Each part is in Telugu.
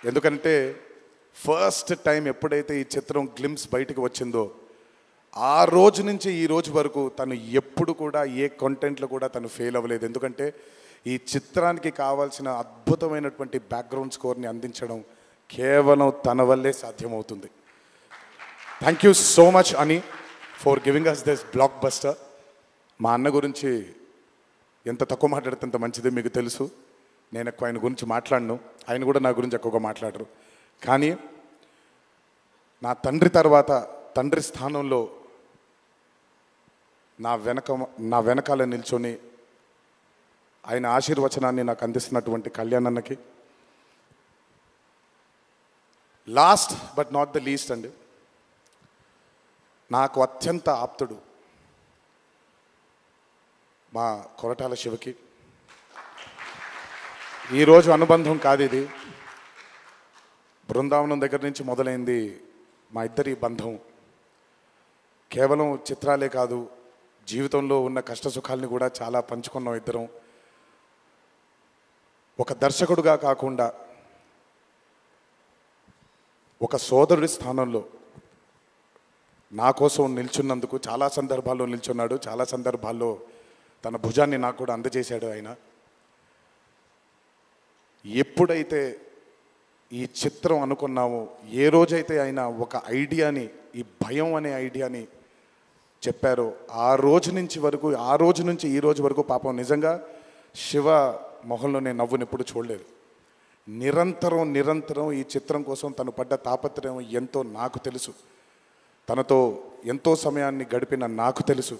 ఎందుకంటే ఫస్ట్ టైం ఎప్పుడైతే ఈ చిత్రం గ్లిమ్స్ బయటికి వచ్చిందో ఆ రోజు నుంచి ఈ రోజు వరకు తను ఎప్పుడు కూడా ఏ కంటెంట్లో కూడా తను ఫెయిల్ అవ్వలేదు. ఎందుకంటే ఈ చిత్రానికి కావాల్సిన అద్భుతమైనటువంటి బ్యాక్గ్రౌండ్ స్కోర్ని అందించడం కేవలం తన వల్లే సాధ్యమవుతుంది. థ్యాంక్ యూ సో మచ్ అని for giving us this blockbuster. మా అన్న గురించి ఎంత తక్కువ మాట్లాడితే అంత మంచిది, మీకు తెలుసు. నేను ఎక్కువ ఆయన గురించి మాట్లాడను, ఆయన కూడా నా గురించి ఎక్కువగా మాట్లాడరు. కానీ నా తండ్రి తర్వాత తండ్రి స్థానంలో నా వెనకాల నిల్చొని ఆయన ఆశీర్వచనాన్ని నాకు అందిస్తున్నటువంటి కళ్యాణ్ అన్నకి, last but not the least అండి, నాకు అత్యంత ఆప్తుడు మా కొరటాల శివకి. ఈరోజు అనుబంధం కాదు ఇది, బృందావనం దగ్గర నుంచి మొదలైంది మా ఇద్దరి బంధం. కేవలం చిత్రాలే కాదు, జీవితంలో ఉన్న కష్ట సుఖాలని కూడా చాలా పంచుకున్నాం ఇద్దరం. ఒక దర్శకుడుగా కాకుండా ఒక సోదరుడి స్థానంలో నా కోసం నిల్చున్నందుకు చాలా సందర్భాల్లో నిల్చున్నాడు, చాలా సందర్భాల్లో తన భుజాన్ని నాకు కూడా అందజేశాడు ఆయన. ఎప్పుడైతే ఈ చిత్రం అనుకున్నామో, ఏ రోజైతే ఆయన ఒక ఐడియాని, ఈ భయం అనే ఐడియాని చెప్పారో, ఆ రోజు నుంచి ఈ రోజు వరకు పాపం నిజంగా శివ మొహంలో నేను నవ్వుని ఎప్పుడు చూడలేదు. నిరంతరం ఈ చిత్రం కోసం తను పడ్డ తాపత్రయం ఎంతో నాకు తెలుసు. తనతో ఎంతో సమయాన్ని గడిపిన నాకు తెలుసు.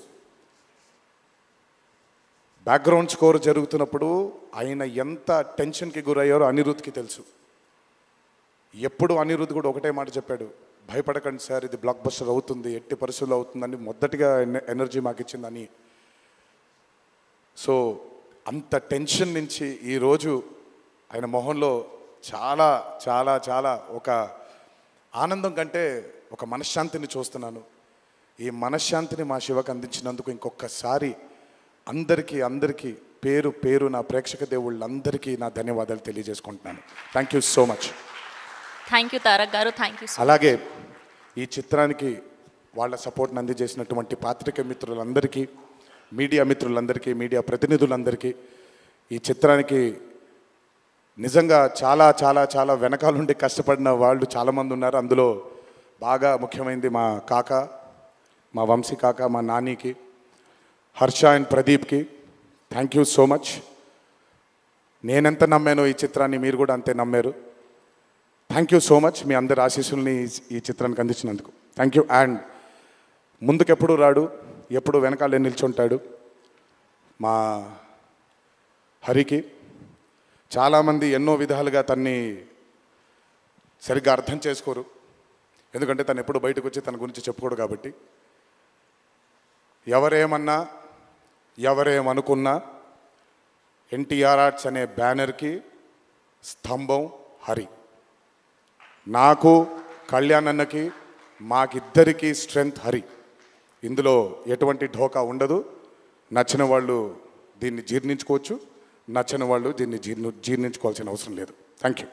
బ్యాక్గ్రౌండ్ స్కోర్ జరుగుతున్నప్పుడు ఆయన ఎంత టెన్షన్కి గురయ్యారో అనిరుద్ధ్కి తెలుసు. ఎప్పుడు అనిరుద్ధ్ కూడా ఒకటే మాట చెప్పాడు, భయపడకండి సార్, ఇది బ్లాక్ బస్టర్ అవుతుంది, ఎట్టి పరిస్థితుల్లో అవుతుందని మొదటిగా ఎనర్జీ మాకు ఇచ్చిందని. సో అంత టెన్షన్ నుంచి ఈరోజు ఆయన మొహంలో చాలా చాలా చాలా ఒక ఆనందం కంటే ఒక మనశ్శాంతిని చూస్తున్నాను. ఈ మనశ్శాంతిని మా శివకు అందించినందుకు ఇంకొకసారి అందరికీ పేరు నా ప్రేక్షక దేవుళ్ళందరికీ నా ధన్యవాదాలు తెలియజేసుకుంటున్నాను. Thank you so much. Thank you Tarak గారు, థ్యాంక్ యూ. అలాగే ఈ చిత్రానికి వాళ్ళ సపోర్ట్ని అందజేసినటువంటి పాత్రికేయ మిత్రులందరికీ, మీడియా మిత్రులందరికీ, మీడియా ప్రతినిధులందరికీ, ఈ చిత్రానికి నిజంగా చాలా చాలా చాలా వెనకాలండి కష్టపడిన వాళ్ళు చాలామంది ఉన్నారు. అందులో బాగా ముఖ్యమైనది మా కాక, మా వంశీ కాక, మా నానికి, హర్ష అండ్ ప్రదీప్కి థ్యాంక్ యూ సో మచ్. నేనెంత నమ్మానో ఈ చిత్రాన్ని మీరు కూడా అంతే నమ్మారు. Thank you so much. మీ అందరి ఆశీస్సుల్ని ఈ చిత్రానికి అందించినందుకు థ్యాంక్ యూ. అండ్ ముందుకెప్పుడు రాడు, ఎప్పుడు వెనకాలే నిల్చుంటాడు మా హరికి. చాలామంది ఎన్నో విధాలుగా తన్ని సరిగ్గా అర్థం చేసుకోరు, ఎందుకంటే తను ఎప్పుడు బయటకు వచ్చి తన గురించి చెప్పుకోడు కాబట్టి. ఎవరేమన్నా ఎవరేమనుకున్నా ఎన్టీఆర్ ఆర్ట్స్ అనే బ్యానర్కి స్తంభం హరి. నాకు, కళ్యాణ్ అన్నకి, మాకిద్దరికీ స్ట్రెంగ్త్ హరి. ఇందులో ఎటువంటి ఢోకా ఉండదు. నచ్చిన వాళ్ళు దీన్ని జీర్ణించుకోవచ్చు, నచ్చని వాళ్ళు దీన్ని జీర్ణించుకోవాల్సిన అవసరం లేదు. Thank you.